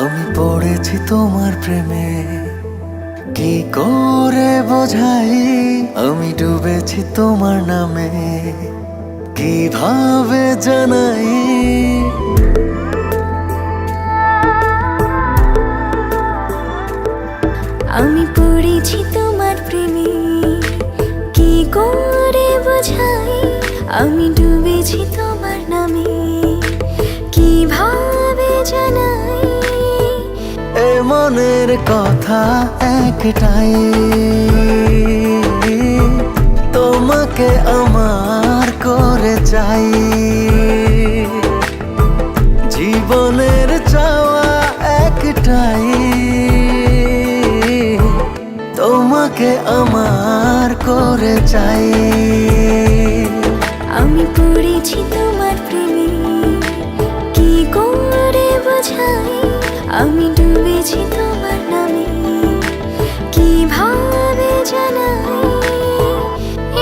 আমি পড়েছি তোমার প্রেমে, কি করে বোঝাই? আমি ডুবেছি তোমার নামে, কিভাবে জানাই? আমি পড়েছি তোমার প্রেমে, কি করে বোঝাই? আমি ডুবেছি তোমার নামে, কিভাবে জানাই? এ মনের কথা একটাই, তোমাকে আমার করে চাই। জীবনের চাওয়া একটাই, তোমাকে আমার করে চাই। আমি পড়েছি তোমার প্রেমে, কি করে বোঝাই? আমি ডুবেছি তোমার নামে, কিভাবে জানাই?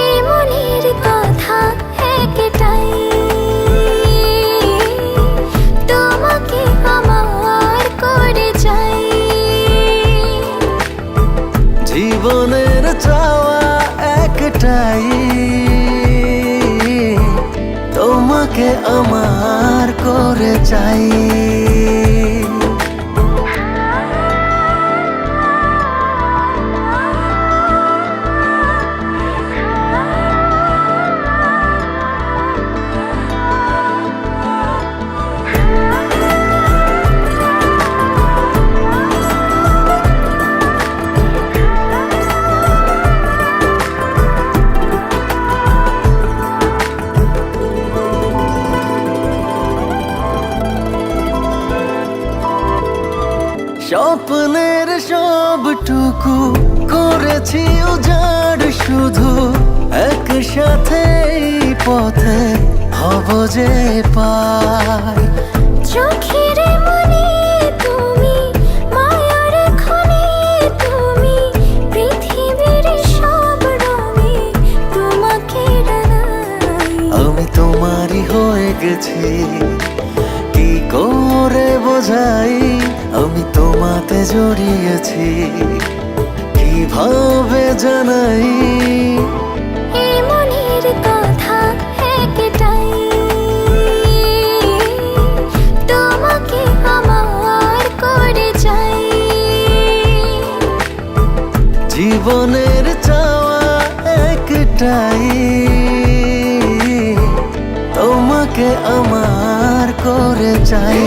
এই মনের কথা একটাই, তোমাকে আমার করে চাই। জীবনের চাওয়া একটাই, তোমাকে আমার করে চাই। স্বপ্নের সবটুকু করেছি উজাড়, শুধু একসাথে পথে হব যে পার। চোখের মনে তুমি, মায়ার খনি তুমি, পৃথিবীর সব রঙে তোমাকে রাঙাই। আমি তোমারই হয়ে গেছি, কি করে বোঝাই? আমি তোমাতে জড়িয়েছি, কিভাবে জানাই? এই মনের কথা একটাই, তোমাকে আমার করে চাই। জীবনের চাওয়া একটাই, তোমাকে আমার করে চাই।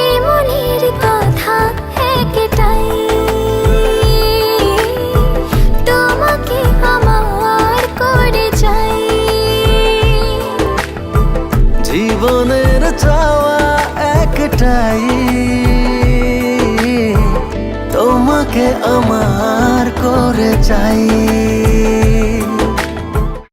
এই মনের কথা একটাই, তোমাকে আমার করে চাই। জীবনের চাওয়া একটাই, তোমাকে আমার করে চাই।